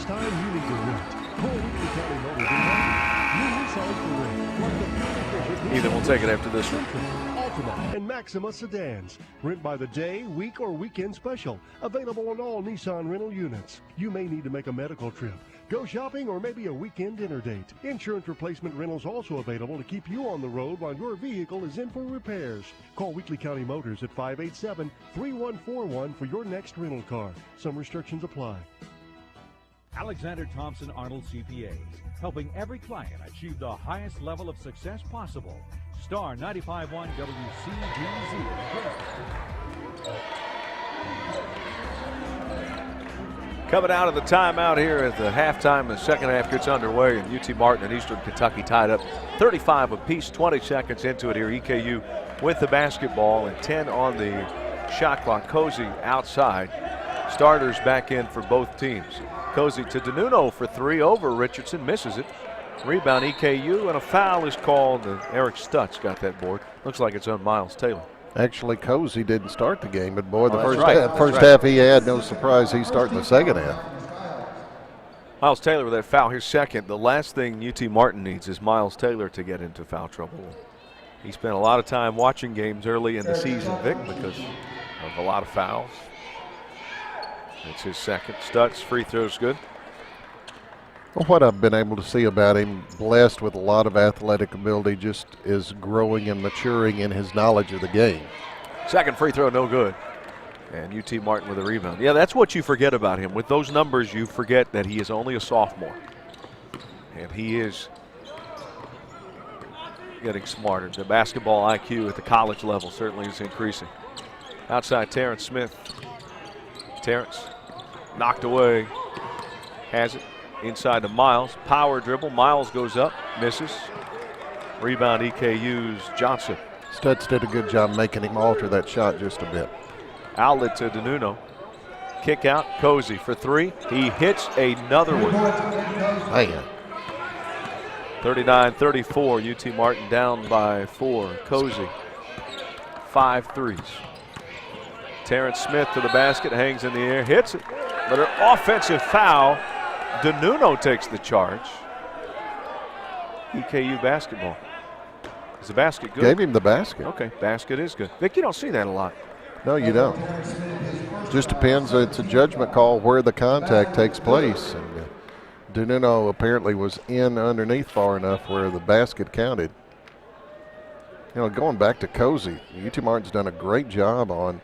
next time you need to rent. Call Weekly County Motors in Martin. New Nissan for rent. Like the fuel-efficient Either we'll take it after this one. Altima and Maxima sedans. Rent by the day, week, or weekend special. Available on all Nissan rental units. You may need to make a medical trip, go shopping, or maybe a weekend dinner date. Insurance replacement rentals also available to keep you on the road while your vehicle is in for repairs. Call Weekly County Motors at 587-3141 for your next rental car. Some restrictions apply. Alexander Thompson Arnold CPAs, helping every client achieve the highest level of success possible. Star 95.1 WCGZ. Coming out of the timeout here as the halftime and second half gets underway, and UT Martin and Eastern Kentucky tied up 35 apiece, 20 seconds into it here. EKU with the basketball and 10 on the shot clock. Cozy outside. Starters back in for both teams. Cozy to DeNuno for three over Richardson, misses it. Rebound EKU, and a foul is called. Eric Stutz got that board. Looks like it's on Miles Taylor. Actually, Cozy didn't start the game, but boy, the first first half he had, no surprise he's starting the second half. Miles Taylor with that foul. Here's second. The last thing UT Martin needs is Miles Taylor to get into foul trouble. He spent a lot of time watching games early in the season, Vic, because of a lot of fouls. It's his second. Stutz, free throw's good. Well, what I've been able to see about him, blessed with a lot of athletic ability, just is growing and maturing in his knowledge of the game. Second free throw, no good. And UT Martin with a rebound. Yeah, that's what you forget about him. With those numbers, you forget that he is only a sophomore. And he is getting smarter. The basketball IQ at the college level certainly is increasing. Outside, Terrence Smith. Terrence knocked away. Has it. Inside to Miles. Power dribble. Miles goes up. Misses. Rebound EKU's Johnson. Stutz did a good job making him alter that shot just a bit. Outlet to DeNuno. Kick out. Cozy for three. He hits another one. Man. 39-34. UT Martin down by 4. Cozy. 5 threes. Terrence Smith to the basket. Hangs in the air. Hits it. But an offensive foul. DeNuno takes the charge. EKU basketball. Is the basket good? Gave him the basket. Okay, basket is good. Vic, you don't see that a lot. No, you don't. Just depends. It's a judgment call where the contact takes place. And DeNuno apparently was in underneath far enough where the basket counted. You know, going back to Cozy, UT Martin's done a great job on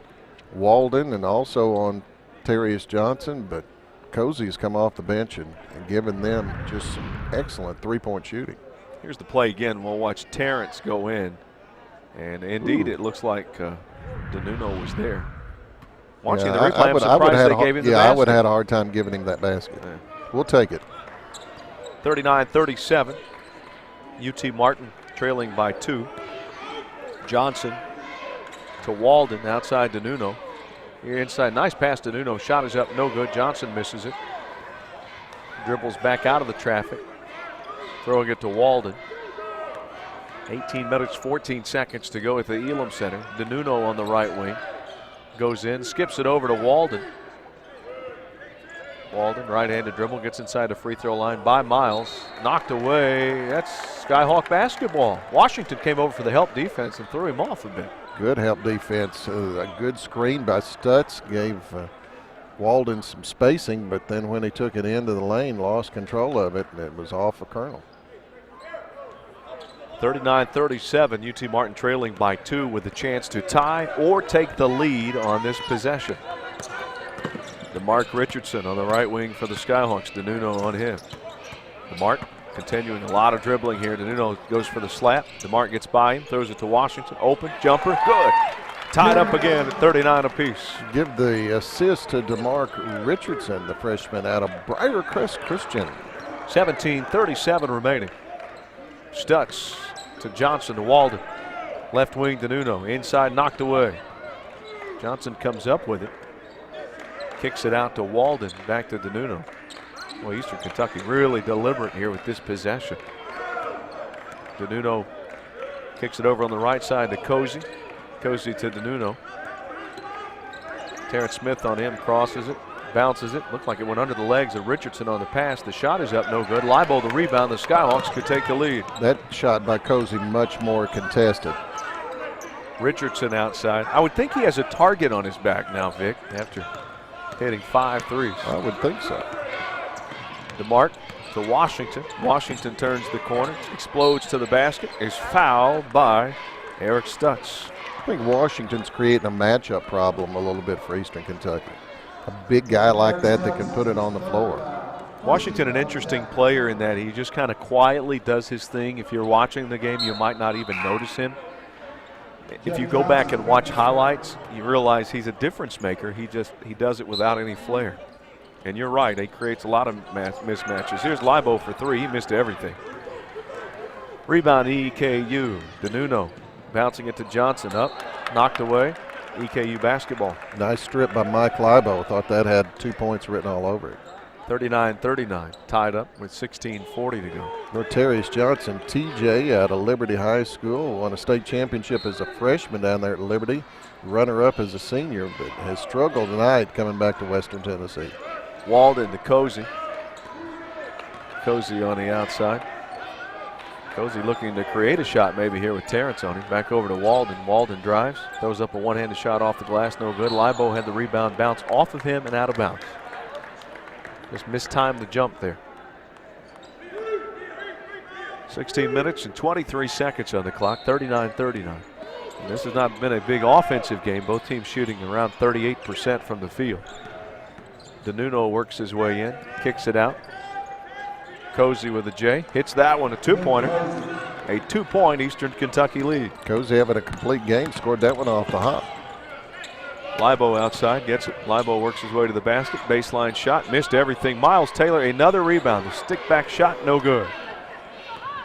Walden and also on Terrius Johnson, but Cozy's come off the bench and given them just some excellent three-point shooting. Here's the play again. We'll watch Terrence go in. And indeed, it looks like DeNuno was there. Watching the replay, I'm surprised they gave him the basket. I would have had a hard time giving him that basket. Yeah. We'll take it. 39-37. UT Martin trailing by 2. Johnson to Walden outside DeNuno. Here inside, nice pass to DeNuno. Shot is up, no good. Johnson misses it. Dribbles back out of the traffic. Throwing it to Walden. 18 minutes, 14 seconds to go at the Elam Center. DeNuno on the right wing. Goes in, skips it over to Walden. Walden, right-handed dribble, gets inside the free throw line by Miles. Knocked away. That's Skyhawk basketball. Washington came over for the help defense and threw him off a bit. Good help defense. A good screen by Stutz gave Walden some spacing, but then when he took it into the lane, lost control of it, and it was off a kernel. 39-37, UT Martin trailing by 2 with a chance to tie or take the lead on this possession. DeMarc Richardson on the right wing for the Skyhawks. DeNuno on him. DeMarc continuing a lot of dribbling here. DeNuno goes for the slap. DeMarc gets by him, throws it to Washington. Open, jumper, good. Tied up again at 39 apiece. Give the assist to DeMarc Richardson, the freshman out of Briarcrest Christian. 17:37 remaining. Stutz to Johnson to Walden. Left wing DeNuno. Inside, knocked away. Johnson comes up with it. Kicks it out to Walden. Back to DeNuno. Well, Eastern Kentucky really deliberate here with this possession. DeNuno kicks it over on the right side to Cozy. Cozy to DeNuno. Terrence Smith on him, crosses it. bounces it. Looked like it went under the legs of Richardson on the pass. The shot is up, no good. Leibold the rebound. The Skyhawks could take the lead. That shot by Cozy much more contested. Richardson outside. I would think he has a target on his back now, Vic, after hitting 5 threes. I would think so. DeMark to Washington. Washington turns the corner, explodes to the basket, is fouled by Eric Stutz. I think Washington's creating a matchup problem a little bit for Eastern Kentucky. A big guy like that can put it on the floor. Washington, an interesting player in that he just kind of quietly does his thing. If you're watching the game, you might not even notice him. If you go back and watch highlights, you realize he's a difference maker. He does it without any flair. And you're right, he creates a lot of mismatches. Here's Leibold for 3. He missed everything. Rebound EKU. DeNuno bouncing it to Johnson. Up, knocked away. EKU basketball. Nice strip by Mike Leibold. Thought that had 2 points written all over it. 39-39, tied up with 16:40 to go. Norterius Johnson, TJ out of Liberty High School, won a state championship as a freshman down there at Liberty. Runner-up as a senior, but has struggled tonight coming back to Western Tennessee. Walden to Cozy. Cozy on the outside. Cozy looking to create a shot maybe here with Terrence on him. Back over to Walden. Walden drives, throws up a one-handed shot off the glass, no good. Leibold had the rebound bounce off of him and out of bounds. Just mistimed the jump there. 16 minutes and 23 seconds on the clock, 39-39. This has not been a big offensive game. Both teams shooting around 38% from the field. DeNuno works his way in, kicks it out. Cozy with a J, hits that one, a two-pointer. A 2-point Eastern Kentucky lead. Cozy having a complete game, scored that one off the hop. Leibold outside, gets it. Leibold works his way to the basket. Baseline shot, missed everything. Miles Taylor, another rebound. The stick-back shot, no good.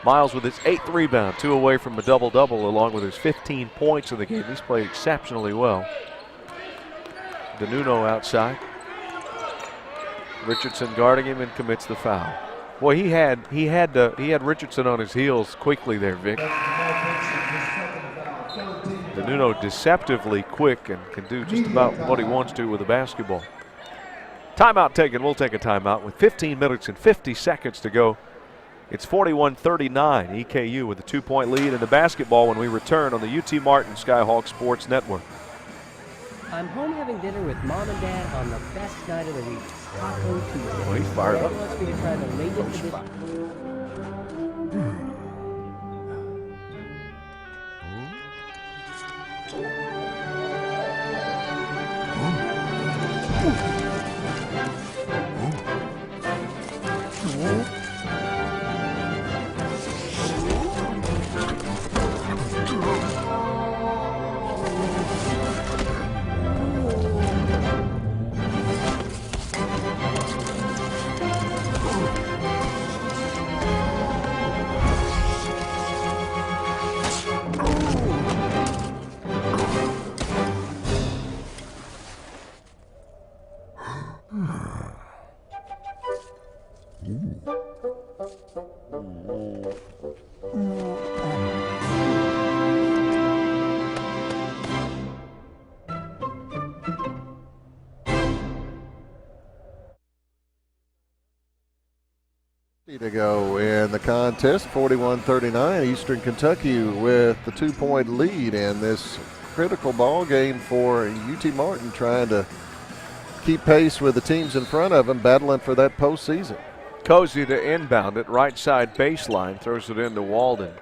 Miles with his 8th rebound, 2 away from a double-double, along with his 15 points in the game. He's played exceptionally well. DeNuno outside. Richardson guarding him and commits the foul. Boy, he had Richardson on his heels quickly there, Vic. DeNuno deceptively quick and can do just about what he wants to with the basketball. Timeout taken. We'll take a timeout with 15 minutes and 50 seconds to go. It's 41-39. EKU with a 2-point lead in the basketball when we return on the UT Martin Skyhawk Sports Network. I'm home having dinner with Mom and Dad on the best night of the week, Taco Tuesday. Well, he's fired up. Dad wants me to try the latest edition. To go in the contest, 41-39, Eastern Kentucky with the 2-point lead in this critical ball game for UT Martin, trying to keep pace with the teams in front of them, battling for that postseason. Cozy to inbound it, right side baseline, throws it into Walden.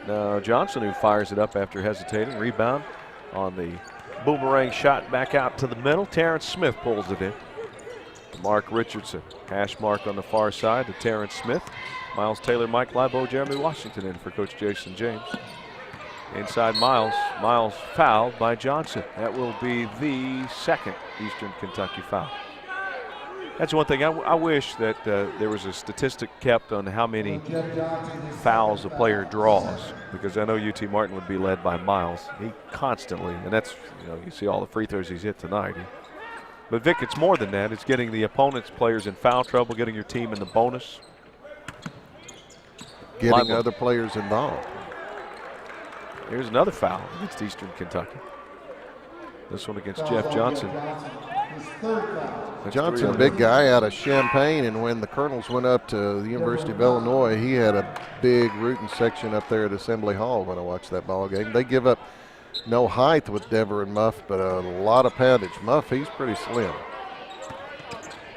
Now Johnson, who fires it up after hesitating, rebound on the boomerang shot back out to the middle. Terrence Smith pulls it in. Mark Richardson, hash mark on the far side to Terrence Smith. Miles Taylor, Mike Leibold, Jeremy Washington in for Coach Jason James. Inside Miles. Miles fouled by Johnson. That will be the second Eastern Kentucky foul. That's one thing I wish that there was a statistic kept on how many fouls a player draws, because I know UT Martin would be led by Miles. He constantly, and that's, you see all the free throws he's hit tonight. But Vic, it's more than that. It's getting the opponent's players in foul trouble, getting your team in the bonus. Getting other players involved. Here's another foul against Eastern Kentucky. This one against Jeff Johnson. Johnson, big guy out of Champaign, and when the Colonels went up to the University of Illinois, he had a big rooting section up there at Assembly Hall when I watched that ball game. They give up no height with Dever and Muff, but a lot of poundage. Muff, he's pretty slim.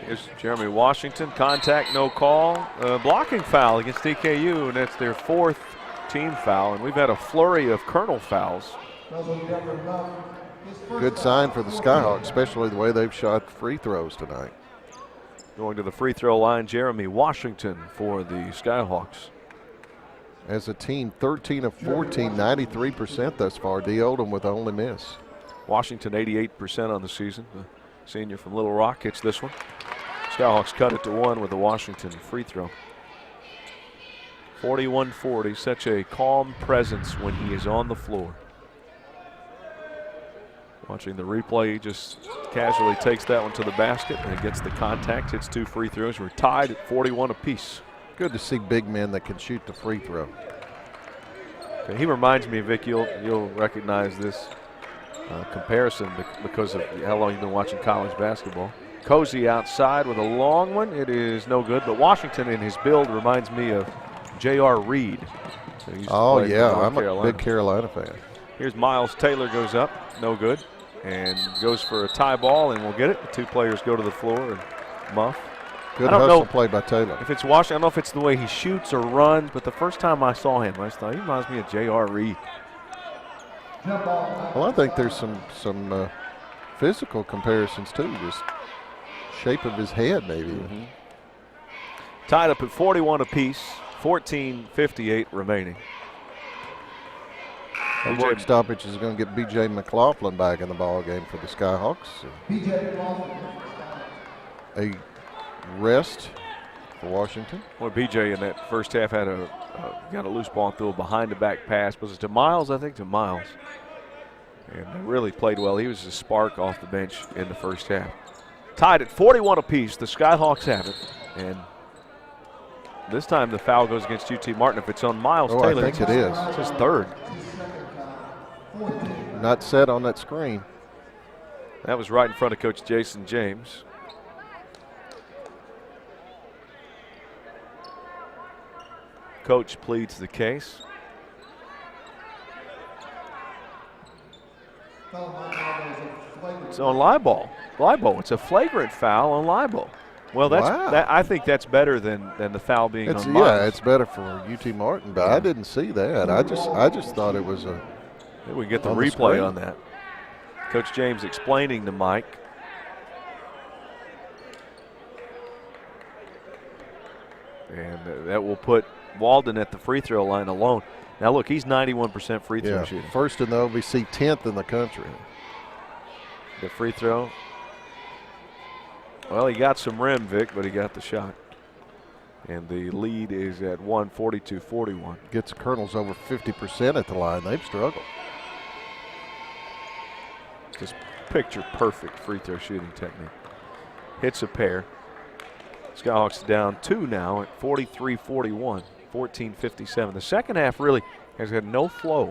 Here's Jeremy Washington. Contact, no call. Blocking foul against EKU, and that's their 4th team foul. And we've had a flurry of Colonel fouls. Good sign for the Skyhawks, especially the way they've shot free throws tonight. Going to the free throw line, Jeremy Washington for the Skyhawks. As a team, 13 of 14, 93% thus far. D. Oldham with the only miss. Washington 88% on the season. The senior from Little Rock hits this one. Skyhawks cut it to 1 with the Washington free throw. 41-40, such a calm presence when he is on the floor. Watching the replay, he just casually takes that one to the basket and gets the contact, hits 2 free throws. We're tied at 41 apiece. Good to see big men that can shoot the free throw. Okay, he reminds me, Vic, you'll recognize this comparison because of how long you've been watching college basketball. Cozy outside with a long one. It is no good, but Washington in his build reminds me of J.R. Reed. Oh, yeah, I'm a big Carolina fan. Here's Miles Taylor goes up, no good, and goes for a tie ball, and we'll get it. The 2 players go to the floor, and Muff. Good hustle play by Taylor. If it's Washington, I don't know if it's the way he shoots or runs, but the first time I saw him, I thought he reminds me of J.R. Reed. Well, I think there's some physical comparisons too, just shape of his head maybe. Mm-hmm. Tied up at 41 apiece, 14:58 remaining. Work stoppage is going to get B.J. McLaughlin back in the ball game for the Skyhawks. A rest for Washington. Well, B.J. in that first half had got a loose ball and threw a behind-the-back pass. Was it to Miles? I think to Miles. And really played well. He was a spark off the bench in the first half. Tied at 41 apiece. The Skyhawks have it. And this time the foul goes against UT Martin. If it's on Miles Taylor, I think it is. It's his 3rd. Not set on that screen. That was right in front of Coach Jason James. Coach pleads the case. It's on Libo. It's a flagrant foul on Libo. Well, I think that's better than the foul being on Miles. Yeah, it's better for UT Martin, but I didn't see that. I just thought it was a. Maybe we get the replay on that. Coach James explaining to Mike. And that will put Walden at the free throw line alone. Now look, he's 91% free throw shooting. First in the OVC, 10th in the country. The free throw. Well, he got some rim, Vic, but he got the shot. And the lead is at 142-41. Gets the Colonels over 50% at the line. They've struggled. Just picture perfect free throw shooting technique. Hits a pair. Skyhawks down 2 now at 43-41, 14:57. The second half really has had no flow.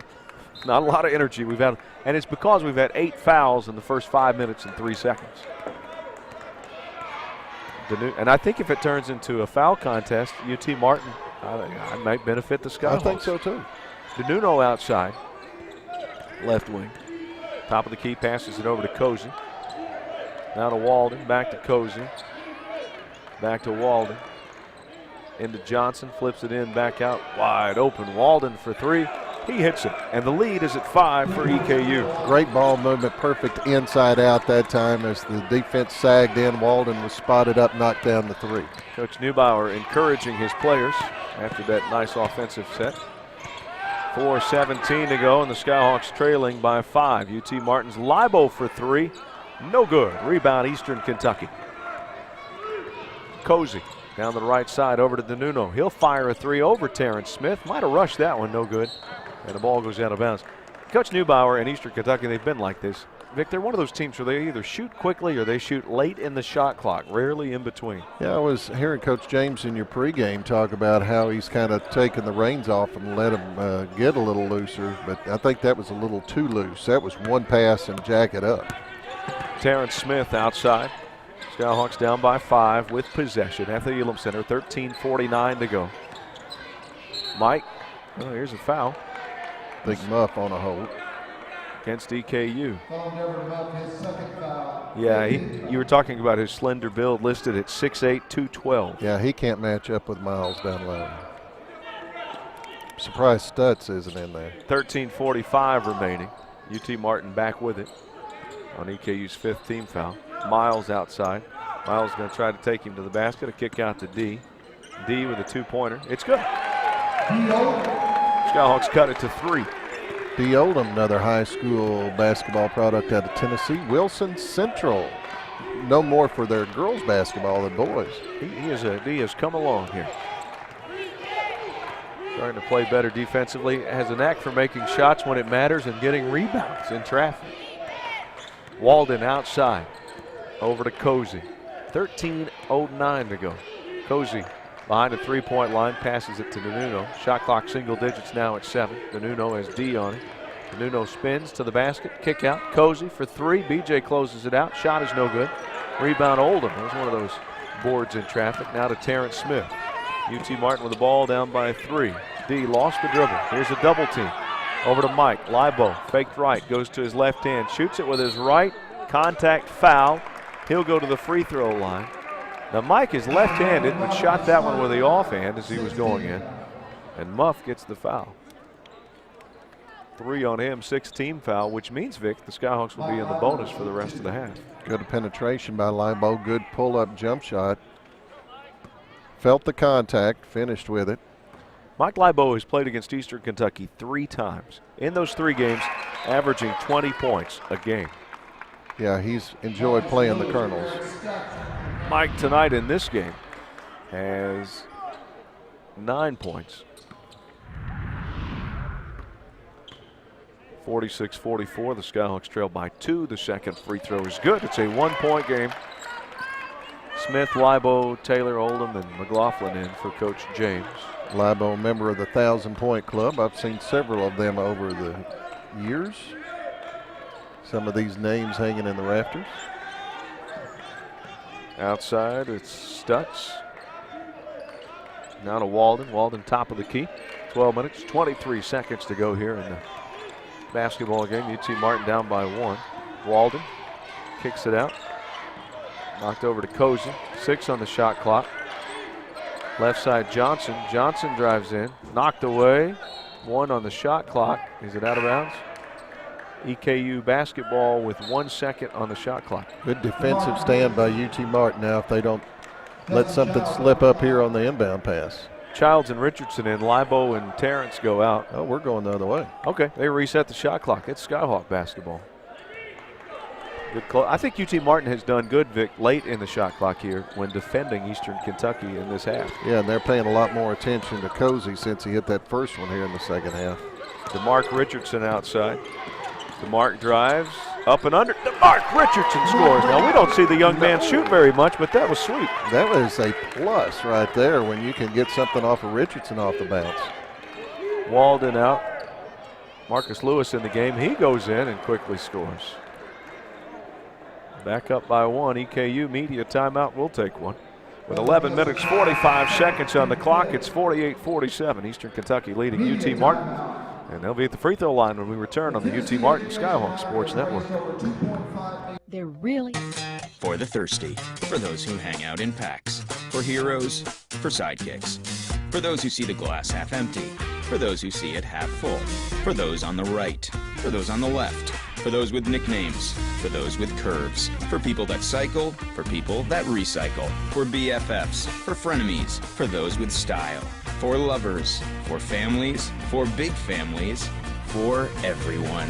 Not a lot of energy we've had, and it's because we've had 8 fouls in the first 5 minutes and 3 seconds. And I think if it turns into a foul contest, UT Martin, I might benefit the Skyhawks. I think so too. DeNuno outside, left wing. Top of the key, passes it over to Cozy. Now to Walden, back to Cozy. Back to Walden. Into Johnson, flips it in, back out, wide open. Walden for 3. He hits it, and the lead is at 5 for EKU. Great ball movement, perfect inside out that time as the defense sagged in. Walden was spotted up, knocked down the 3. Coach Neubauer encouraging his players after that nice offensive set. 4:17 to go, and the Skyhawks trailing by 5. UT Martin's Libo for 3. No good. Rebound, Eastern Kentucky. Cozy down the right side over to DeNuno. He'll fire a 3 over Terrence Smith. Might have rushed that one, no good. And the ball goes out of bounds. Coach Neubauer and Eastern Kentucky, they've been like this. Vic, they're one of those teams where they either shoot quickly or they shoot late in the shot clock, rarely in between. Yeah, I was hearing Coach James in your pregame talk about how he's kind of taken the reins off and let him get a little looser, but I think that was a little too loose. That was one pass and jack it up. Terrence Smith outside. Skyhawks down by 5 with possession at the Elam Center. 13:49 to go. Mike, oh, here's a foul. Big Muff on a hold. Against EKU. Yeah, you were talking about his slender build, listed at 6'8", 212. Yeah, he can't match up with Miles down low. Surprised Stutz isn't in there. 13:45 remaining. UT Martin back with it on EKU's 5th team foul. Miles outside. Miles going to try to take him to the basket. A kick out to D. D with a 2-pointer. It's good. Skyhawks cut it to 3. D. Oldham, another high school basketball product out of Tennessee. Wilson Central, no more for their girls basketball than boys. He has come along here. Starting to play better defensively. Has a knack for making shots when it matters and getting rebounds in traffic. Walden outside. Over to Cozy. 13:09 to go. Cozy behind the 3-point line, passes it to Nuno. Shot clock single digits now at 7. Nuno has D on it. Nuno spins to the basket, kick out. Cozy for 3. BJ closes it out. Shot is no good. Rebound Oldham. That was one of those boards in traffic. Now to Terrence Smith. UT Martin with the ball down by 3. D lost the dribble. Here's a double team. Over to Mike. Libo faked right. Goes to his left hand. Shoots it with his right. Contact foul. He'll go to the free throw line. Now Mike is left-handed, but shot that one with the offhand as he was going in. And Muff gets the foul. 3 on him, 6th team foul, which means, Vic, the Skyhawks will be in the bonus for the rest of the half. Good penetration by Libo. Good pull-up jump shot. Felt the contact, finished with it. Mike Libo has played against Eastern Kentucky 3 times. In those 3 games, averaging 20 points a game. Yeah, he's enjoyed playing the Colonels. Mike tonight in this game has 9 points. 46-44, the Skyhawks trail by 2. The second free throw is good. It's a 1-point game. Smith, Libo, Taylor, Oldham, and McLaughlin in for Coach James. Libo, member of the 1,000-point club. I've seen several of them over the years. Some of these names hanging in the rafters. Outside, it's Stutz. Now to Walden. Walden top of the key. 12 minutes, 23 seconds to go here in the basketball game. UT Martin down by 1. Walden kicks it out. Knocked over to Cozy. 6 on the shot clock. Left side Johnson. Johnson drives in. Knocked away. 1 on the shot clock. Is it out of bounds? EKU basketball with 1 second on the shot clock. Good defensive stand by UT Martin now if they don't let something slip up here on the inbound pass. Childs and Richardson in. Libo and Terrence go out. Oh, we're going the other way. Okay, they reset the shot clock. It's Skyhawk basketball. Good I think UT Martin has done good, Vic, late in the shot clock here when defending Eastern Kentucky in this half. Yeah, and they're paying a lot more attention to Cozy since he hit that first one here in the second half. DeMarc Richardson outside. DeMarc drives, up and under. DeMarc Richardson scores. Now, we don't see the young man shoot very much, but that was sweet. That was a plus right there when you can get something off of Richardson off the bounce. Walden out. Marcus Lewis in the game. He goes in and quickly scores. Back up by 1. EKU media timeout. We'll take one. With 11 minutes, 45 seconds on the clock, it's 48-47. Eastern Kentucky leading UT Martin. And they'll be at the free throw line when we return on the UT Martin Skyhawk Sports Network. They're really... For the thirsty, for those who hang out in packs, for heroes, for sidekicks, for those who see the glass half empty, for those who see it half full, for those on the right, for those on the left, for those with nicknames, for those with curves, for people that cycle, for people that recycle, for BFFs, for frenemies, for those with style, for lovers, for families, for big families, for everyone.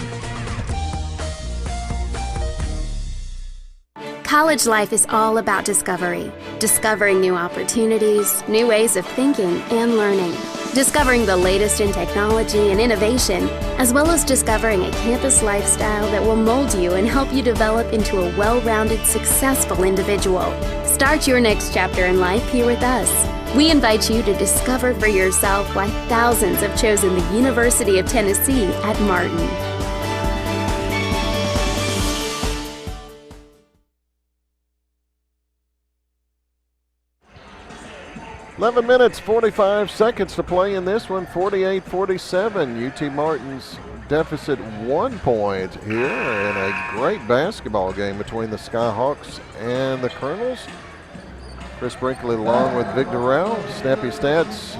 College life is all about discovery. Discovering new opportunities, new ways of thinking and learning. Discovering the latest in technology and innovation, as well as discovering a campus lifestyle that will mold you and help you develop into a well-rounded, successful individual. Start your next chapter in life here with us. We invite you to discover for yourself why thousands have chosen the University of Tennessee at Martin. 11 minutes, 45 seconds to play in this one, 48-47. UT Martin's deficit 1 point here in a great basketball game between the Skyhawks and the Colonels. Chris Brinkley along with Victor Rao. Snappy stats,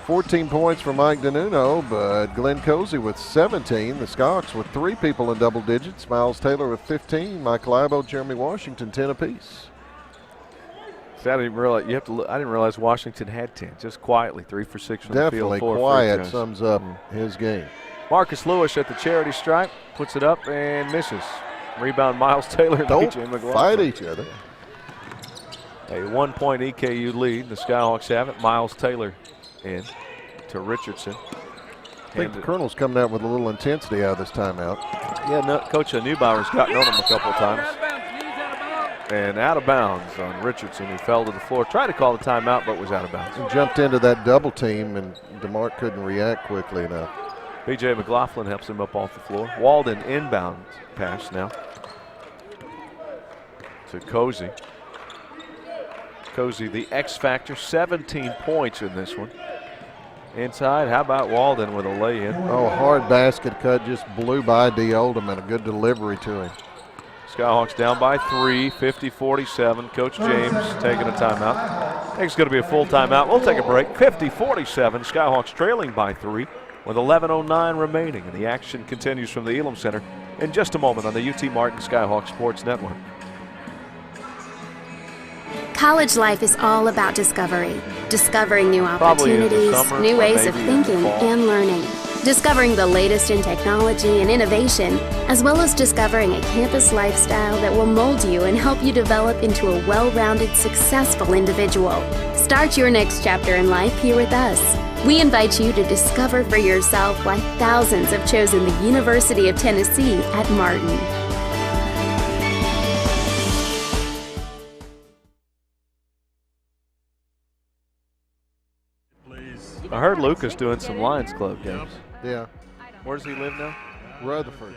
14 points for Mike DeNuno, but Glenn Cozy with 17. The Skyhawks with 3 people in double digits. Miles Taylor with 15. Mike Libo, Jeremy Washington, 10 apiece. See, I didn't realize I didn't realize Washington had 10. Just quietly, 3 for 6 from the field. Definitely 4 quiet sums up his game. Marcus Lewis at the charity stripe, puts it up and misses. Rebound Miles Taylor and Don't BJ McLaughlin. fight each other. A 1 point EKU lead. The Skyhawks have it. Miles Taylor in to Richardson. I think the Colonel's coming out with a little intensity out of this timeout. Yeah, no, Coach Neubauer's gotten on him a couple of times. And out of bounds on Richardson, who fell to the floor. Tried to call the timeout, but was out of bounds. He jumped into that double team, and DeMarc couldn't react quickly enough. BJ McLaughlin helps him up off the floor. Walden inbound pass now to Cozy. Cozy, the X factor, 17 points in this one. Inside, how about Walden with a lay-in? Oh, hard basket cut, just blew by D. Oldham, and a good delivery to him. Skyhawks down by 3, 50-47. Coach James taking a timeout. I think it's going to be a full timeout. We'll take a break. 50-47. Skyhawks trailing by 3 with 11:09 remaining. And the action continues from the Elam Center in just a moment on the UT Martin Skyhawks Sports Network. College life is all about discovery. Discovering new opportunities, new ways of thinking and learning. Discovering the latest in technology and innovation, as well as discovering a campus lifestyle that will mold you and help you develop into a well-rounded, successful individual. Start your next chapter in life here with us. We invite you to discover for yourself why thousands have chosen the University of Tennessee at Martin. I heard Lucas doing some Lions Club games. Yeah. Where does he live now? Rutherford.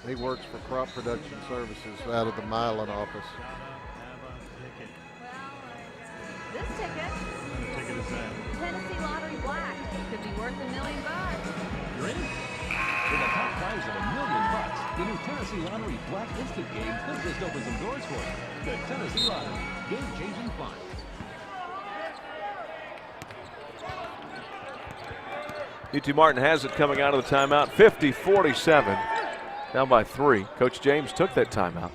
He works for Crop Production Services out of the Milan office. This ticket is Tennessee Lottery Black. Could be worth $1 million. You're in? With a top prize of $1 million, the new Tennessee Lottery Black Instant Game could just open some doors for you. The Tennessee Lottery, game-changing fun. UT Martin has it coming out of the timeout, 50-47, down by 3. Coach James took that timeout.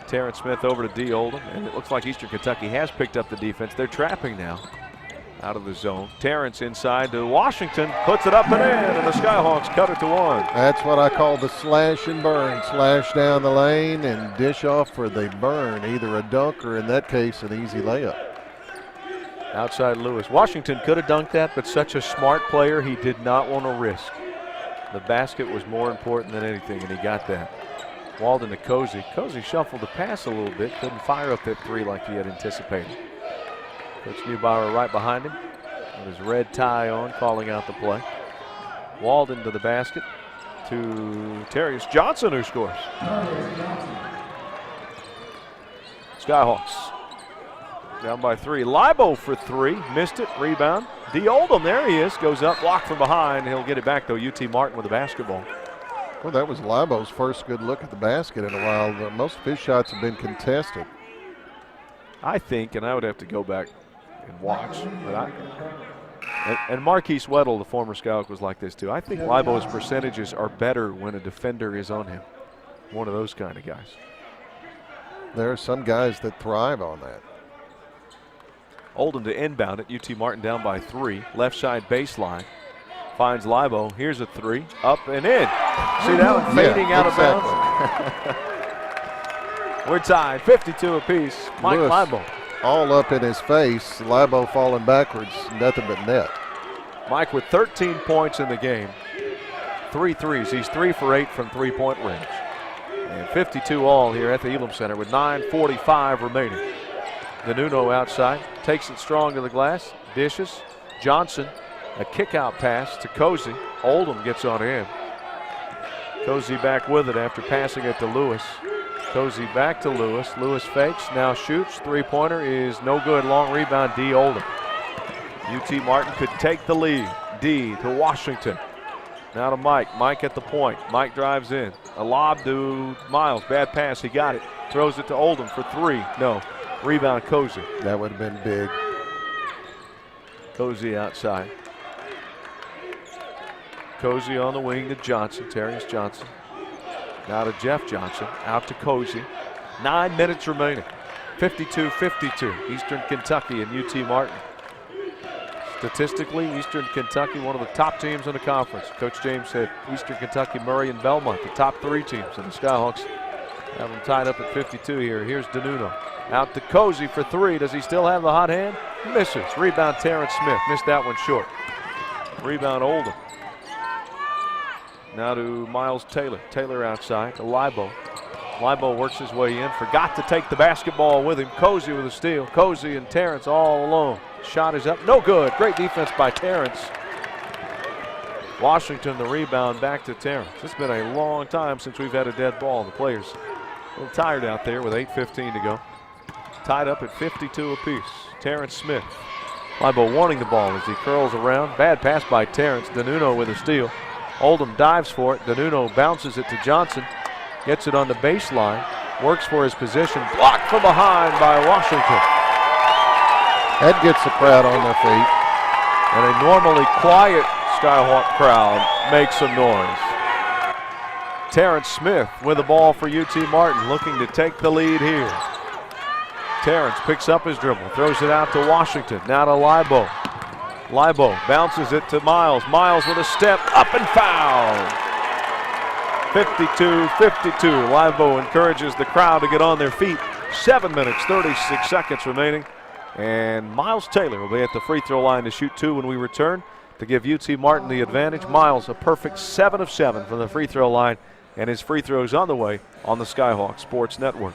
Terrence Smith over to D. Oldham, and it looks like Eastern Kentucky has picked up the defense. They're trapping now out of the zone. Terrence inside to Washington, puts it up and in, and the Skyhawks cut it to 1. That's what I call the slash and burn. Slash down the lane and dish off for the burn, either a dunk or, in that case, an easy layup. Outside Lewis. Washington could have dunked that, but such a smart player, he did not want to risk. The basket was more important than anything, and he got that. Walden to Cozy. Cozy shuffled the pass a little bit, couldn't fire up that 3 like he had anticipated. Coach Neubauer right behind him with his red tie on, calling out the play. Walden to the basket to Terrius Johnson, who scores. Skyhawks down by 3. Libo for 3. Missed it. Rebound. D. Oldham, there he is. Goes up, blocked from behind. He'll get it back, though. UT Martin with the basketball. Well, that was Libo's first good look at the basket in a while. Most of his shots have been contested. I think, and I would have to go back and watch, but and Marquise Weddle, the former Skyhawk, was like this, too. I think Libo's percentages are better when a defender is on him. One of those kind of guys. There are some guys that thrive on that. Oldham to inbound it. UT Martin down by 3. Left side baseline. Finds Libo. Here's a 3. Up and in. See that one fading out of bounds? We're tied. 52 apiece. Mike Lewis, Libo. All up in his face. Libo falling backwards. Nothing but net. Mike with 13 points in the game. 3 threes. He's 3 for 8 from three-point range. And 52 all here at the Elam Center with 9:45 remaining. DeNuno outside, takes it strong to the glass, dishes. Johnson, a kick-out pass to Cozy. Oldham gets on him. Cozy back with it after passing it to Lewis. Cozy back to Lewis. Lewis fakes, now shoots. Three-pointer is no good. Long rebound, D. Oldham. UT Martin could take the lead. D to Washington. Now to Mike. Mike at the point. Mike drives in. A lob to Miles. Bad pass. He got it. Throws it to Oldham for three. No. Rebound, Cozy. That would have been big. Cozy outside. Cozy on the wing to Johnson. Terrius Johnson. Now to Jeff Johnson. Out to Cozy. 9 minutes remaining. 52-52. Eastern Kentucky and UT Martin. Statistically, Eastern Kentucky, one of the top teams in the conference. Coach James said Eastern Kentucky, Murray, and Belmont, the top 3 teams. And the Skyhawks have them tied up at 52 here. Here's DeNuno. Out to Cozy for three. Does he still have the hot hand? Misses. Rebound, Terrence Smith. Missed that one short. Rebound, Oldham. Now to Miles Taylor. Taylor outside to Libo. Libo works his way in. Forgot to take the basketball with him. Cozy with a steal. Cozy and Terrence all alone. Shot is up. No good. Great defense by Terrence. Washington the rebound back to Terrence. It's been a long time since we've had a dead ball. The players a little tired out there with 8:15 to go. Tied up at 52 apiece. Terrence Smith. Libo wanting the ball as he curls around. Bad pass by Terrence. DeNuno with a steal. Oldham dives for it. DeNuno bounces it to Johnson. Gets it on the baseline. Works for his position. Blocked from behind by Washington. That gets the crowd on their feet. And a normally quiet Skyhawk crowd makes some noise. Terrence Smith with the ball for UT Martin, looking to take the lead here. Terrence picks up his dribble, throws it out to Washington. Now to Libo. Libo bounces it to Miles. Miles with a step up and foul. 52-52. Libo encourages the crowd to get on their feet. 7 minutes, 36 seconds remaining. And Miles Taylor will be at the free throw line to shoot two when we return to give UT Martin the advantage. Miles a perfect 7 of 7 from the free throw line, and his free throws on the way on the Skyhawk Sports Network.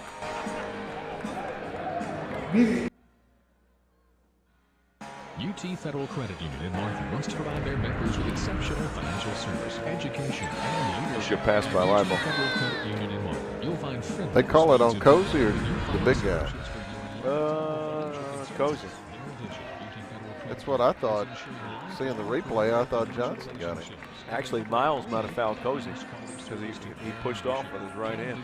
UT Federal Credit Union in Martin wants to provide their members with exceptional financial service, education, and leadership. Good pass by Libo. Federal Credit Union in Martin. You'll find They call it on Cozy or the big guy? Cozy. That's what I thought. Seeing the replay, I thought Johnson got it. Actually, Miles might have fouled Cozy because he pushed off with his right hand.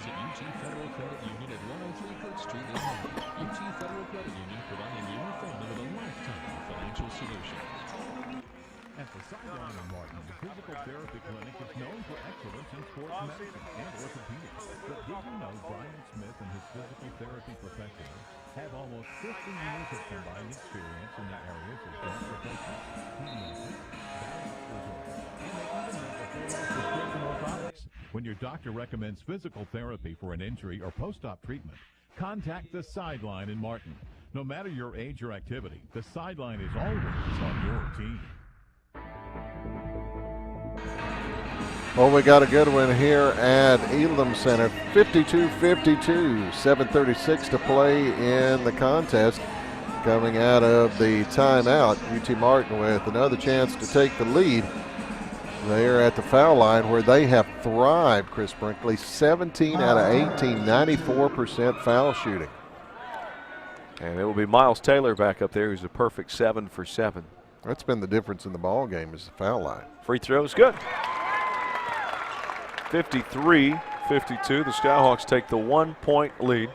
At the Sideline in Martin, the Physical Therapy Clinic is known for excellence in sports medicine and orthopedics. But did you know Brian Smith and his physical therapy professionals have almost 50 years of combined experience in the areas of joint replacement, knee movement, balance disorders, and they even have a full prescription orthotics. When your doctor recommends physical therapy for an injury or post-op treatment, contact the Sideline in Martin. No matter your age or activity, the Sideline is always on your team. Well, we got a good one here at Elam Center. 52-52, 7:36 to play in the contest. Coming out of the timeout, UT Martin with another chance to take the lead. They're at the foul line where they have thrived, Chris Brinkley. 17 out of 18, 94% foul shooting. And it will be Miles Taylor back up there, who's a perfect 7 for 7. That's been the difference in the ball game is the foul line. Free throw is good. 53-52. The Skyhawks take the 1-point lead.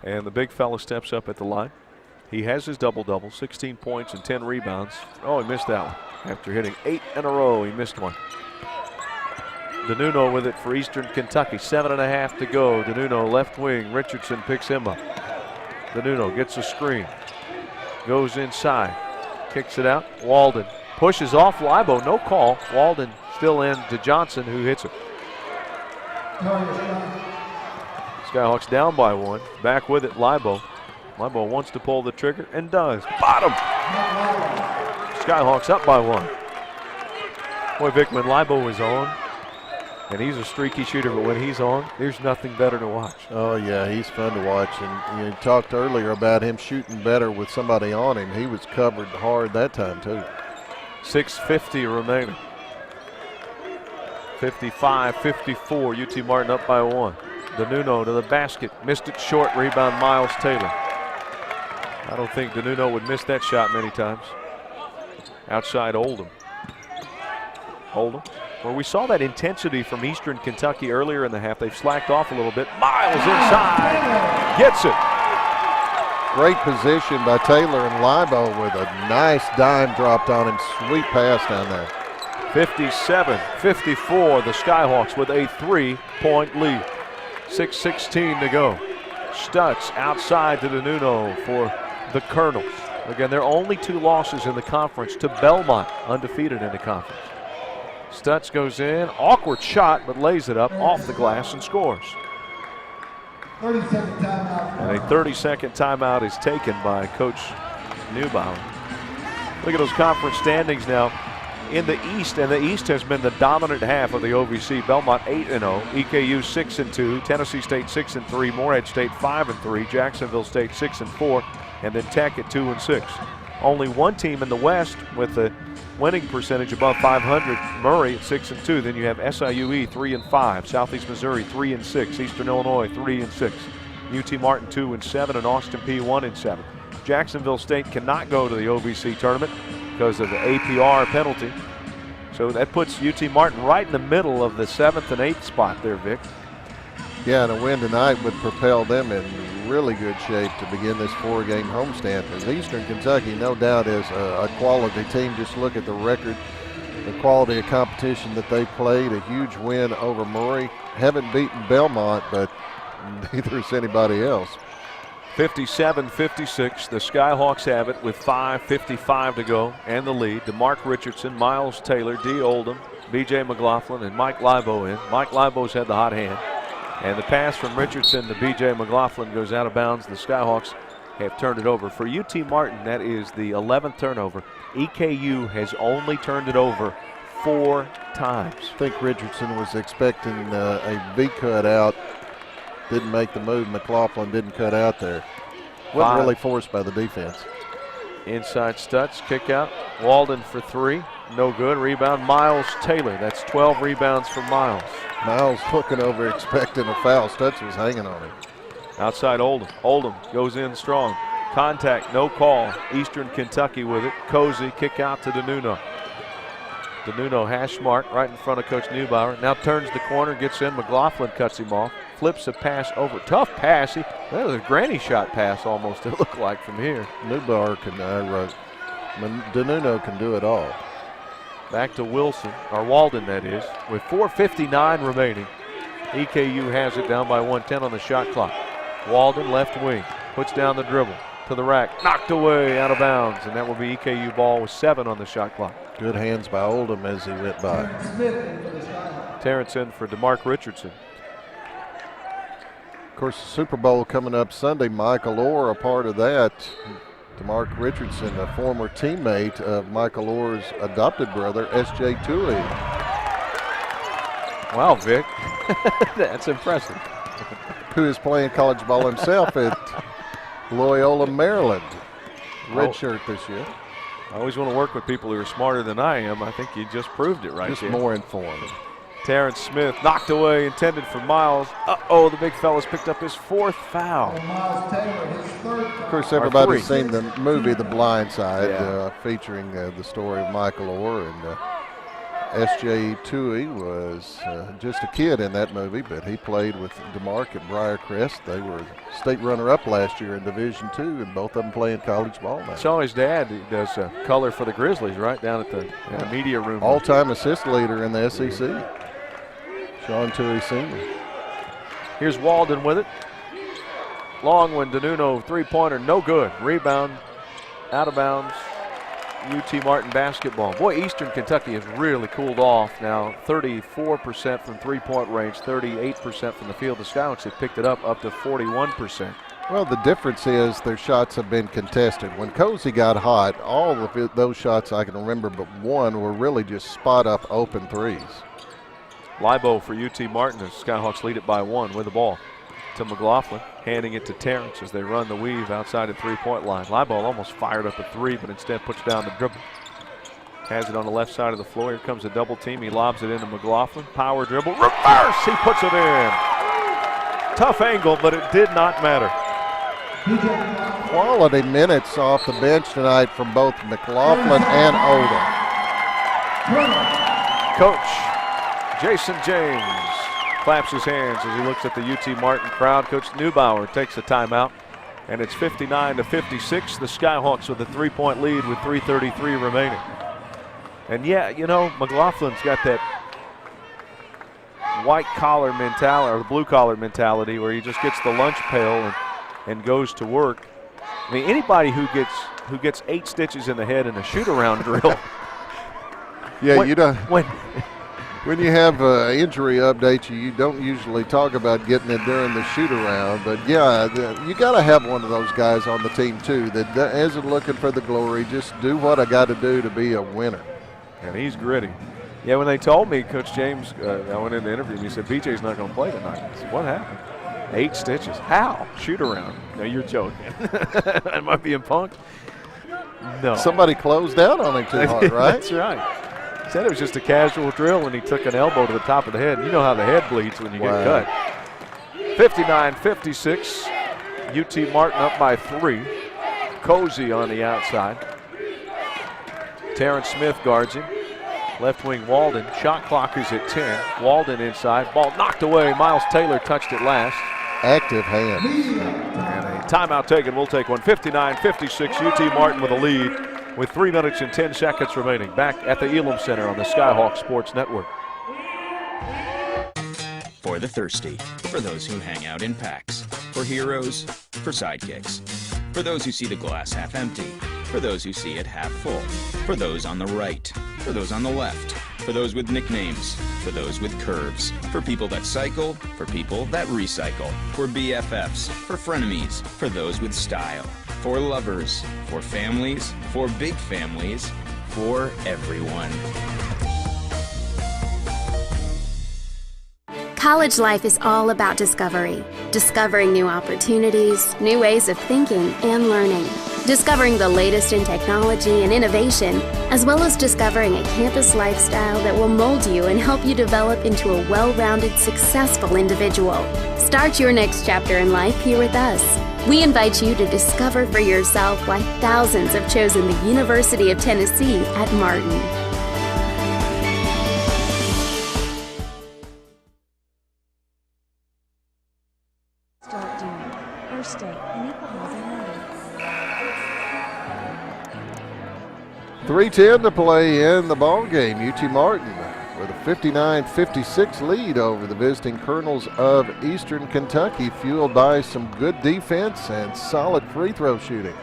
And the big fella steps up at the line. He has his double-double, 16 points and 10 rebounds. Oh, he missed that one. After hitting 8 in a row, he missed one. DeNuno with it for Eastern Kentucky. 7.5 to go. DeNuno left wing. Richardson picks him up. DeNuno gets a screen. Goes inside. Kicks it out. Walden pushes off Libo. No call. Walden still in to Johnson, who hits it. Skyhawks down by 1. Back with it, Libo. Libo wants to pull the trigger and does. Bottom. Skyhawks up by 1. Boy, Vickman, Libo is on. And he's a streaky shooter, but when he's on, there's nothing better to watch. Oh, yeah, he's fun to watch. And you talked earlier about him shooting better with somebody on him. He was covered hard that time, too. 6:50 remaining. 55-54, UT Martin up by 1. DeNuno to the basket. Missed it short. Rebound Miles Taylor. I don't think DeNuno would miss that shot many times. Outside Oldham. Oldham, where we saw that intensity from Eastern Kentucky earlier in the half. They've slacked off a little bit. Miles inside. Gets it. Great position by Taylor, and Libo with a nice dime dropped on him. Sweet pass down there. 57-54. The Skyhawks with a 3-point lead. 6:16 to go. Stutz outside to DeNuno for the Colonels. Again, their only 2 losses in the conference to Belmont, undefeated in the conference. Stutz goes in, awkward shot, but lays it up off the glass and scores. 30-second timeout. And a 30-second timeout is taken by Coach Neubauer. Look at those conference standings now. In the East, and the East has been the dominant half of the OVC. Belmont 8-0, EKU 6-2, Tennessee State 6-3, Morehead State 5-3, Jacksonville State 6-4, and then Tech at 2-6. Only one team in the West with a winning percentage above 500, Murray at 6-2. Then you have SIUE 3-5, Southeast Missouri 3-6, Eastern Illinois 3-6, UT Martin 2-7, and Austin Peay 1-7. Jacksonville State cannot go to the OVC tournament because of the APR penalty. So that puts UT Martin right in the middle of the 7th and 8th spot there, Vic. Yeah, and a win tonight would propel them in really good shape to begin this 4-game homestand. As Eastern Kentucky, no doubt, is a quality team. Just look at the record, the quality of competition that they played. A huge win over Murray. Haven't beaten Belmont, but neither has anybody else. 57-56. The Skyhawks have it with 5:55 to go and the lead. DeMarc Richardson, Miles Taylor, D. Oldham, B.J. McLaughlin, and Mike Libo in. Mike Libo's had the hot hand. And the pass from Richardson to B.J. McLaughlin goes out of bounds. The Skyhawks have turned it over. For UT Martin, that is the 11th turnover. EKU has only turned it over 4 times. I think Richardson was expecting a V cut out. Didn't make the move. McLaughlin didn't cut out there. Wasn't really forced by the defense. Inside Stutz, kick out. Walden for 3. No good. Rebound Miles Taylor. That's 12 rebounds for Miles. Miles looking over expecting a foul. Stutz was hanging on him. Outside Oldham. Oldham goes in strong. Contact, no call. Eastern Kentucky with it. Cozy, kick out to DeNuno. DeNuno hash mark right in front of Coach Neubauer. Now turns the corner, gets in. McLaughlin cuts him off. Flips a pass over. Tough pass. That was a granny shot pass almost, it looked like from here. Neubauer can, DeNuno can do it all. Back to Wilson, or Walden that is, with 4:59 remaining. EKU has it down by 1:10 on the shot clock. Walden left wing, puts down the dribble to the rack, knocked away out of bounds, and that will be EKU ball with 7 on the shot clock. Good hands by Oldham as he went by. Terrence in for DeMarc Richardson. Of course, the Super Bowl coming up Sunday. Michael Orr a part of that. DeMarc Richardson, a former teammate of Michael Orr's adopted brother, S.J. Tooley. Wow, Vic. That's impressive. Who is playing college ball himself at Loyola, Maryland. Redshirt this year. I always want to work with people who are smarter than I am. I think you just proved it right just there. More informed. Terrence Smith knocked away, intended for Miles. Uh-oh, the big fella's picked up his 4th foul. Of course, everybody's seen the movie The Blind Side, featuring the story of Michael Orr. And S.J. Tui was just a kid in that movie, but he played with DeMarc at Briarcrest. They were state runner-up last year in Division II, and both of them playing college ball now. Saw his dad does color for the Grizzlies right down at the media room. All-time assist leader in the SEC. Sean Tui Sr. Here's Walden with it. Long one, DeNuno, 3-pointer, no good. Rebound, out of bounds. UT Martin basketball. Boy, Eastern Kentucky has really cooled off now. 34% from 3-point range, 38% from the field. The Skyhawks have picked it up to 41%. Well, the difference is their shots have been contested. When Cozy got hot, all of those shots I can remember but one were really just spot-up open threes. Libo for UT Martin. The Skyhawks lead it by 1 with the ball to McLaughlin, handing it to Terrence as they run the weave outside the 3-point line. Libo almost fired up a 3, but instead puts down the dribble. Has it on the left side of the floor. Here comes a double team. He lobs it into McLaughlin. Power dribble. Reverse! He puts it in. Tough angle, but it did not matter. Quality minutes off the bench tonight from both McLaughlin and Oldham. Coach Jason James claps his hands as he looks at the UT Martin crowd. Coach Neubauer takes a timeout, and it's 59-56. The Skyhawks with a 3-point lead with 3:33 remaining. And yeah, you know, McLaughlin's got that white collar mentality, or the blue collar mentality, where he just gets the lunch pail and goes to work. I mean, anybody who gets 8 stitches in the head in a shoot-around drill. Yeah, when you have injury updates, you don't usually talk about getting it during the shoot-around. But yeah, you got to have one of those guys on the team too that isn't looking for the glory. Just do what I got to do to be a winner. And he's gritty. Yeah, when they told me, Coach James, I went in the interview and he said, BJ's not going to play tonight. I said, what happened? 8 stitches. How? Shoot around. No, you're joking. Am I being punked? No. Somebody closed down on him too hard, right? That's right. He said it was just a casual drill and he took an elbow to the top of the head. You know how the head bleeds when you get cut. 59-56. UT Martin up by 3. Cozy on the outside. Terrence Smith guards him. Left wing Walden. Shot clock is at 10. Walden inside. Ball knocked away. Miles Taylor touched it last. Active hands. And a timeout taken. We'll take one. 59-56. UT Martin with a lead with 3 minutes and 10 seconds remaining. Back at the Elam Center on the Skyhawk Sports Network. For the thirsty, for those who hang out in packs, for heroes, for sidekicks, for those who see the glass half empty, for those who see it half full, for those on the right, for those on the left, for those with nicknames, for those with curves, for people that cycle, for people that recycle, for BFFs, for frenemies, for those with style, for lovers, for families, for big families, for everyone. College life is all about discovery. Discovering new opportunities, new ways of thinking and learning. Discovering the latest in technology and innovation, as well as discovering a campus lifestyle that will mold you and help you develop into a well-rounded, successful individual. Start your next chapter in life here with us. We invite you to discover for yourself why thousands have chosen the University of Tennessee at Martin. First State and Equal Housing Lending. 3:10 to play in the ball game. UT Martin with a 59-56 lead over the visiting Colonels of Eastern Kentucky, fueled by some good defense and solid free throw shooting.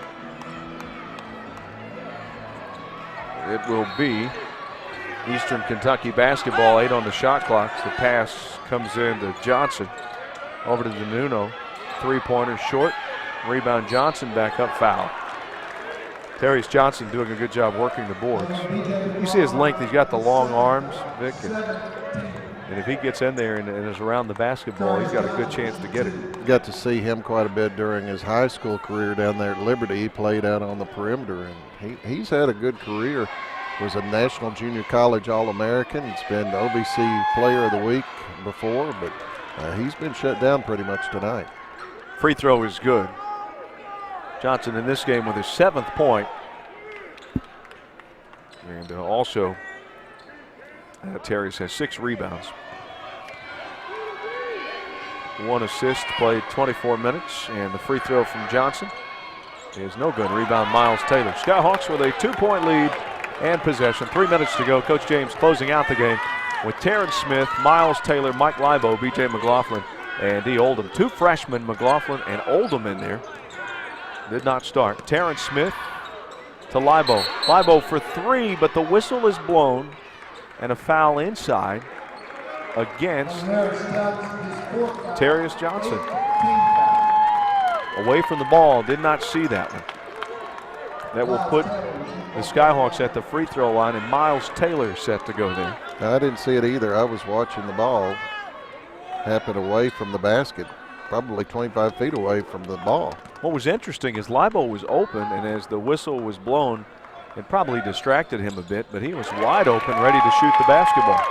It will be Eastern Kentucky basketball. 8 on the shot clock. The pass comes in to Johnson. Over to Nuno. 3-pointer short. Rebound Johnson, back up, foul. Terrius Johnson doing a good job working the boards. You see his length. He's got the long arms, Vic. And if he gets in there and is around the basketball, he's got a good chance to get it. Got to see him quite a bit during his high school career down there at Liberty. He played out on the perimeter, and he's had a good career. Was a National Junior College All-American. He's been the OVC Player of the Week before, but he's been shut down pretty much tonight. Free throw is good. Johnson in this game with his 7th point. And also, Terrius has 6 rebounds. 1 assist, played 24 minutes, and the free throw from Johnson is no good. Rebound Miles Taylor. Skyhawks with a 2-point lead and possession. 3 minutes to go. Coach James closing out the game with Terrence Smith, Miles Taylor, Mike Libo, BJ McLaughlin, and D. Oldham. 2 freshmen, McLaughlin and Oldham, in there. Did not start. Terrence Smith to Libo. Libo for 3, but the whistle is blown and a foul inside against Terrius Johnson. Away from the ball, did not see that one. That will put the Skyhawks at the free throw line, and Miles Taylor set to go there. I didn't see it either. I was watching the ball happen away from the basket, probably 25 feet away from the ball. What was interesting is Libo was open, and as the whistle was blown, it probably distracted him a bit, but he was wide open, ready to shoot the basketball.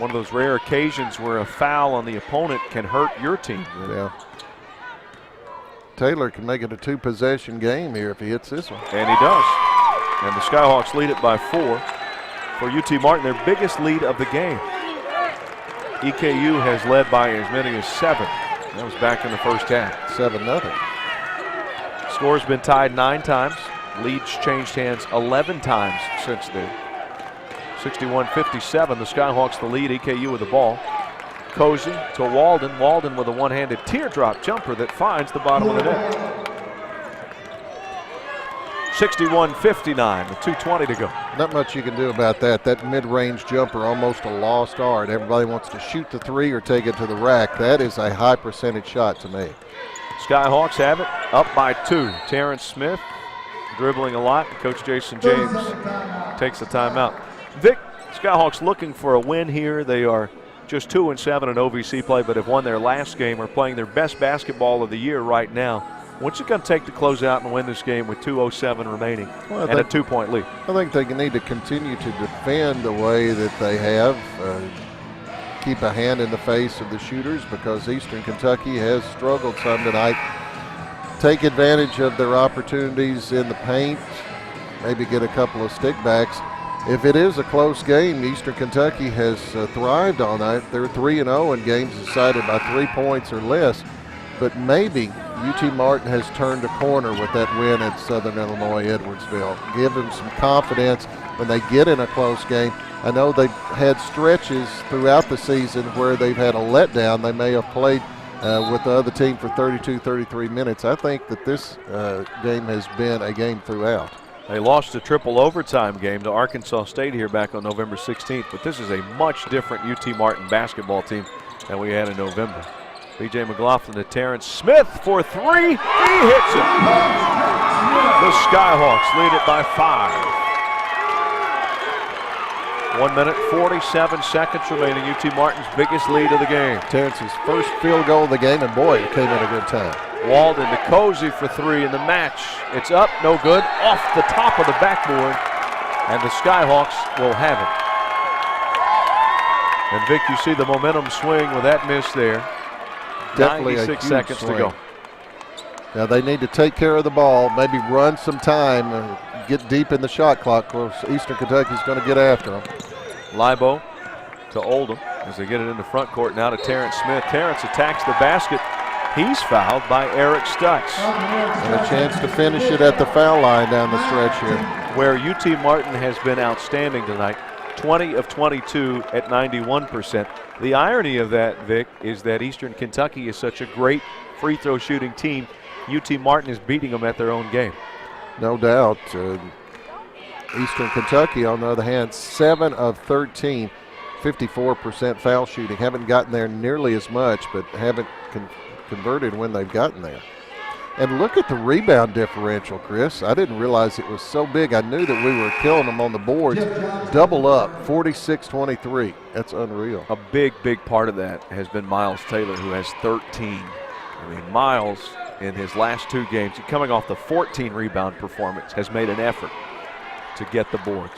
one of those rare occasions where a foul on the opponent can hurt your team. Yeah. Taylor can make it a 2-possession game here if he hits this one. And he does. And the Skyhawks lead it by 4. For UT Martin, their biggest lead of the game. EKU has led by as many as 7. That was back in the first half. 7-0. Score's been tied 9 times. Leads changed hands 11 times since then. 61-57, the Skyhawks the lead, EKU with the ball. Cozy to Walden. Walden with a one-handed teardrop jumper that finds the bottom of the net. 61-59 with 2:20 to go. Not much you can do about that. That mid-range jumper, almost a lost art. Everybody wants to shoot the 3 or take it to the rack. That is a high percentage shot to me. Skyhawks have it, up by 2. Terrence Smith dribbling a lot. Coach Jason James takes the timeout. Vic, Skyhawks looking for a win here. They are just 2-7 in OVC play, but have won their last game, are playing their best basketball of the year right now. What's it going to take to close out and win this game with 2:07 remaining and a 2-point lead? I think they need to continue to defend the way that they have. Keep a hand in the face of the shooters, because Eastern Kentucky has struggled some tonight. Take advantage of their opportunities in the paint, maybe get a couple of stickbacks. If it is a close game, Eastern Kentucky has thrived on that. They're 3-0 in games decided by 3 points or less. But maybe UT Martin has turned a corner with that win at Southern Illinois Edwardsville. Give them some confidence when they get in a close game. I know they've had stretches throughout the season where they've had a letdown. They may have played with the other team for 32, 33 minutes. I think that this game has been a game throughout. They lost a triple overtime game to Arkansas State here back on November 16th, but this is a much different UT Martin basketball team than we had in November. B.J. McLaughlin to Terrence Smith for 3. He hits it. The Skyhawks lead it by 5. 1 minute, 47 seconds remaining. UT Martin's biggest lead of the game. Terrence's first field goal of the game, and boy, it came at a good time. Walden to Cozy for 3 in the match. It's up, no good, off the top of the backboard, and the Skyhawks will have it. And Vic, you see the momentum swing with that miss there. Definitely 96 seconds swing to go. Now they need to take care of the ball, maybe run some time, get deep in the shot clock, because Eastern Kentucky's going to get after them. Libo to Oldham as they get it in the front court now to Terrence Smith. Terrence attacks the basket. He's fouled by Eric Stutz. And a chance to finish it at the foul line down the stretch here. Where UT Martin has been outstanding tonight. 20 of 22 at 91%. The irony of that, Vic, is that Eastern Kentucky is such a great free throw shooting team. UT Martin is beating them at their own game. No doubt. Eastern Kentucky, on the other hand, 7 of 13, 54% foul shooting. Haven't gotten there nearly as much, but haven't converted when they've gotten there. And look at the rebound differential, Chris. I didn't realize it was so big. I knew that we were killing them on the boards. Double up, 46-23. That's unreal. A big, big part of that has been Miles Taylor, who has 13. I mean, Miles, in his last 2 games, coming off the 14 rebound performance, has made an effort to get the boards.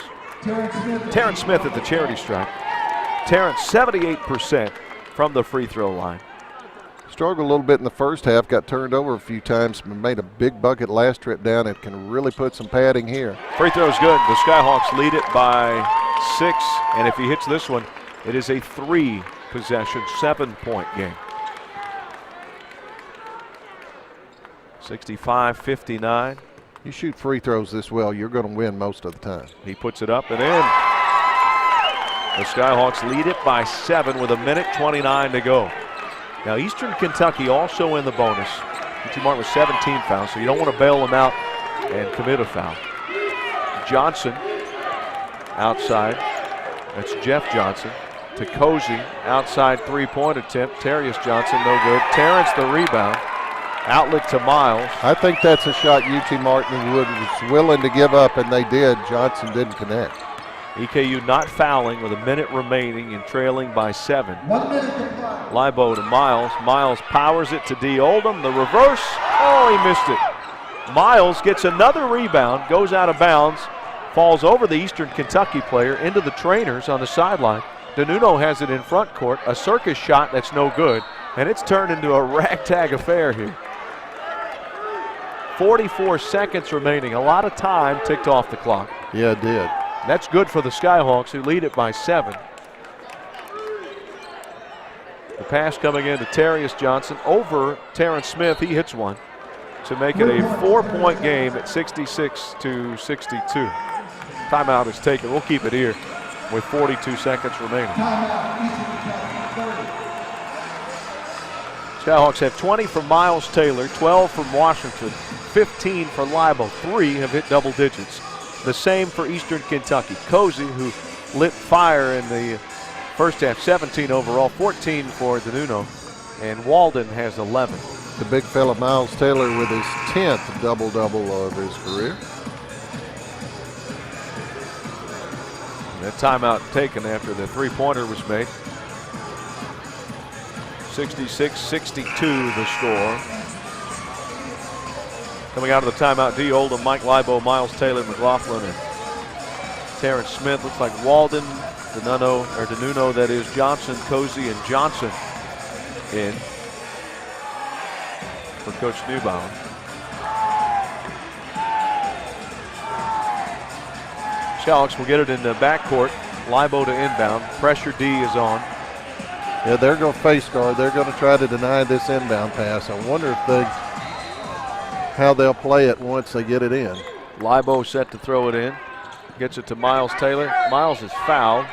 Terrence Smith at the charity stripe. Terrence, 78% from the free throw line. Struggled a little bit in the first half, got turned over a few times, but made a big bucket last trip down and can really put some padding here. Free throw's good. The Skyhawks lead it by 6, and if he hits this one, it is a 3-possession, 7-point game. 65-59. You shoot free throws this well, you're going to win most of the time. He puts it up and in. The Skyhawks lead it by 7 with 1:29 to go. Now, Eastern Kentucky also in the bonus. UT Martin with 17 fouls, so you don't want to bail them out and commit a foul. Johnson outside. That's Jeff Johnson. To Cozy, outside 3-point attempt. Terrius Johnson, no good. Terrence the rebound. Outlet to Miles. I think that's a shot UT Martin was willing to give up, and they did. Johnson didn't connect. EKU not fouling with 1 minute remaining and trailing by 7. Libo to Miles. Miles powers it to D. Oldham. The reverse. Oh, he missed it. Miles gets another rebound, goes out of bounds, falls over the Eastern Kentucky player into the trainers on the sideline. DeNuno has it in front court, a circus shot that's no good, and it's turned into a ragtag affair here. 44 seconds remaining. A lot of time ticked off the clock. Yeah, it did. That's good for the Skyhawks, who lead it by 7. The pass coming in to Terrius Johnson over Terrence Smith. He hits one to make it a 4-point game at 66-62. Timeout is taken. We'll keep it here with 42 seconds remaining. Skyhawks have 20 from Miles Taylor, 12 from Washington, 15 for Libo. 3 have hit double digits. The same for Eastern Kentucky. Cozy, who lit fire in the first half, 17 overall, 14 for DeNuno, and Walden has 11. The big fella Miles Taylor with his 10th double-double of his career. That timeout taken after the three-pointer was made. 66-62 the score. Coming out of the timeout, D. Oldham, Mike Libo, Miles Taylor, McLaughlin, and Terrence Smith. Looks like Walden, DeNuno, that is Johnson, Cozy, and Johnson in for Coach Neubauer. Skyhawks will get it in the backcourt. Libo to inbound. Pressure D is on. Yeah, they're going to face guard. They're going to try to deny this inbound pass. I wonder how they'll play it once they get it in. Libo set to throw it in. Gets it to Miles Taylor. Miles is fouled.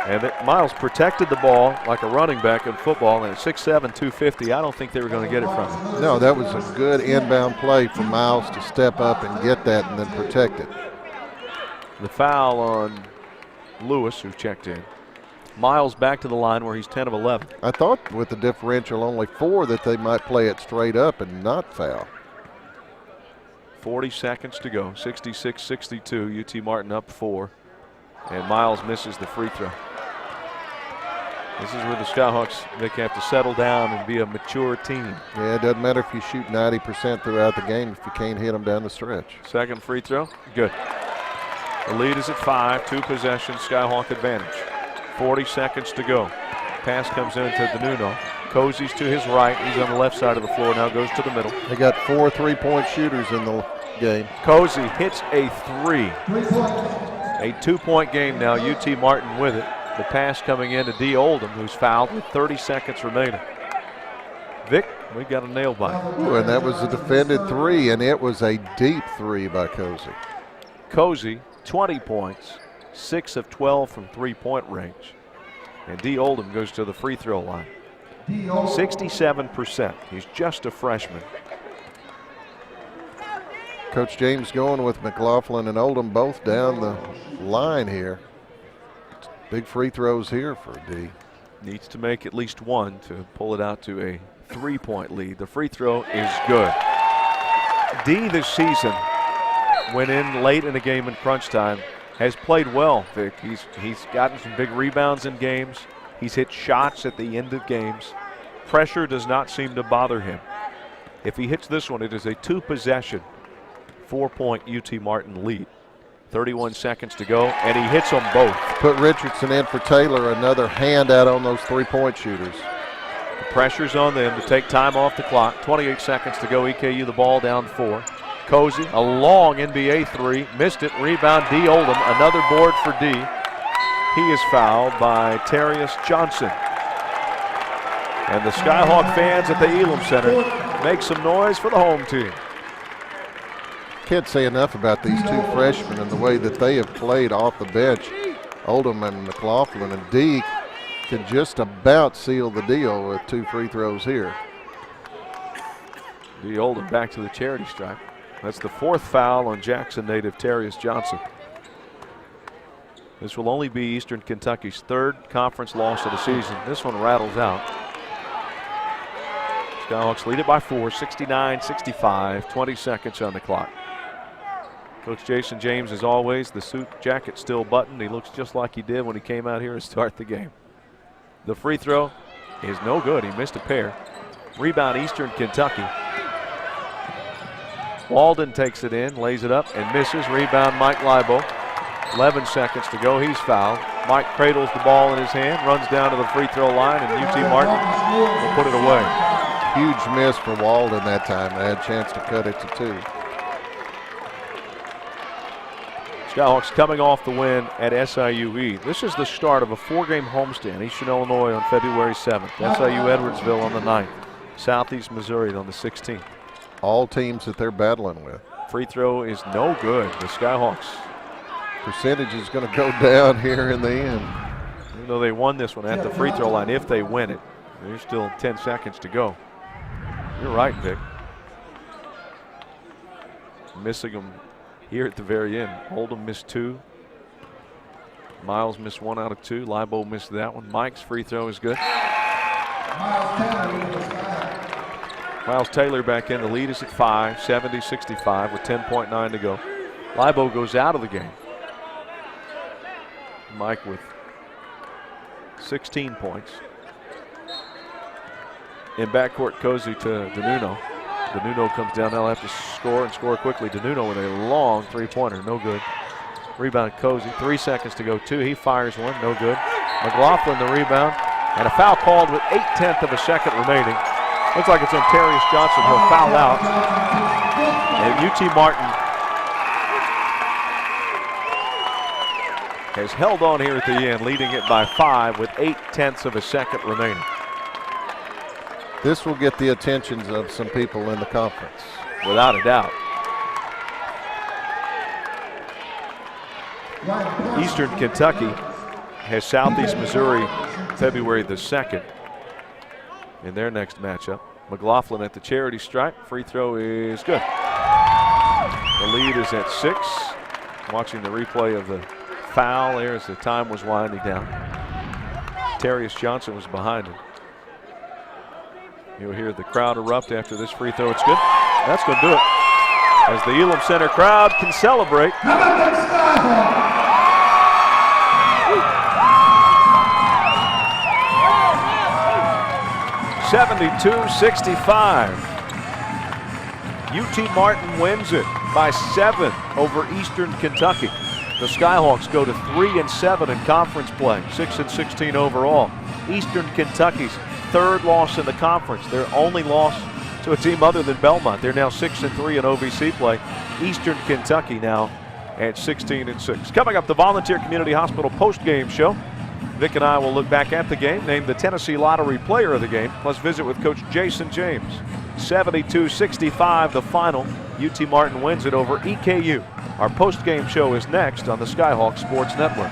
And Miles protected the ball like a running back in football, and at 6'7", 250, I don't think they were going to get it from him. No, that was a good inbound play for Miles to step up and get that and then protect it. The foul on Lewis, who checked in. Miles back to the line where he's 10 of 11. I thought with the differential only 4 that they might play it straight up and not foul. 40 seconds to go, 66-62, UT Martin up 4, and Miles misses the free throw. This is where the Skyhawks, Nick, have to settle down and be a mature team. Yeah, it doesn't matter if you shoot 90% throughout the game if you can't hit them down the stretch. Second free throw, good. The lead is at 5, 2 possessions, Skyhawk advantage. 40 seconds to go. Pass comes in to DeNuno. Cozy's to his right. He's on the left side of the floor, now goes to the middle. They got 4 3-point shooters in the game. Cozy hits a 3. A 2-point game now, UT Martin with it. The pass coming in to D. Oldham, who's fouled with 30 seconds remaining. Vic, we got a nail bite. Ooh, and that was a defended 3, and it was a deep 3 by Cozy. Cozy, 20 points, 6 of 12 from 3-point range. And D. Oldham goes to the free throw line. 67%. He's just a freshman. Coach James going with McLaughlin and Oldham both down the line here. Big free throws here for D. Needs to make at least 1 to pull it out to a 3-point lead. The free throw is good. D this season, went in late in the game in crunch time, has played well, Vic. He's gotten some big rebounds in games. He's hit shots at the end of games. Pressure does not seem to bother him. If he hits this one, it is a 2-possession, 4-point UT Martin lead. 31 seconds to go, and he hits them both. Put Richardson in for Taylor, another handout on those 3-point shooters. The pressure's on them to take time off the clock. 28 seconds to go, EKU the ball down 4. Cozy, a long NBA 3, missed it, rebound D. Oldham, another board for D. He is fouled by Terrius Johnson. And the Skyhawk fans at the Elam Center make some noise for the home team. Can't say enough about these 2 freshmen and the way that they have played off the bench. Oldham and McLaughlin, and D can just about seal the deal with 2 free throws here. D. Oldham back to the charity stripe. That's the 4th foul on Jackson native Terrius Johnson. This will only be Eastern Kentucky's 3rd conference loss of the season. This one rattles out. Skyhawks lead it by 4, 69-65, 20 seconds on the clock. Coach Jason James, as always, the suit jacket still buttoned. He looks just like he did when he came out here to start the game. The free throw is no good. He missed a pair. Rebound Eastern Kentucky. Walden takes it in, lays it up, and misses. Rebound Mike Libo. 11 seconds to go. He's fouled. Mike cradles the ball in his hand, runs down to the free throw line, and UT Martin will put it away. Huge miss for Walden that time. They had a chance to cut it to 2. Skyhawks coming off the win at SIUE. This is the start of a 4-game homestand. Eastern Illinois on February 7th. SIU Edwardsville on the 9th. Southeast Missouri on the 16th. All teams that they're battling with. Free throw is no good. The Skyhawks. Percentage is going to go down here in the end. Even though they won this one at the free throw line, if they win it, there's still 10 seconds to go. You're right, Vic. Missing them here at the very end. Oldham missed 2. Miles missed 1 out of 2. Libo missed that one. Mike's free throw is good. Miles Taylor back in. The lead is at 5, 70-65 with 10.9 to go. Libo goes out of the game. Mike with 16 points. In backcourt, Cozy to DeNuno. DeNuno comes down. They'll have to score and score quickly. DeNuno with a long three-pointer. No good. Rebound, Cozy. 3 seconds to go. 2. He fires one. No good. McLaughlin the rebound. And a foul called with 0.8 of a second remaining. Looks like it's on Terrius Johnson. He'll foul out. And UT Martin has held on here at the end, leading it by 5 with 0.8 of a second remaining. This will get the attentions of some people in the conference. Without a doubt. Eastern Kentucky has Southeast Missouri February the 2nd in their next matchup. McLaughlin at the charity stripe. Free throw is good. The lead is at 6. Watching the replay of the foul there as the time was winding down. Terrius Johnson was behind him. You'll hear the crowd erupt after this free throw. It's good. That's going to do it. As the Elam Center crowd can celebrate. 72-65. UT Martin wins it by 7 over Eastern Kentucky. The Skyhawks go to 3-7 in conference play, 6-16 overall. Eastern Kentucky's 3rd loss in the conference, their only loss to a team other than Belmont. They're now 6-3 in OVC play. Eastern Kentucky now at 16-6. Coming up, the Volunteer Community Hospital post-game show. Vic and I will look back at the game, name the Tennessee Lottery Player of the game, plus visit with Coach Jason James. 72-65 the final. UT Martin wins it over EKU. Our post-game show is next on the Skyhawk Sports Network.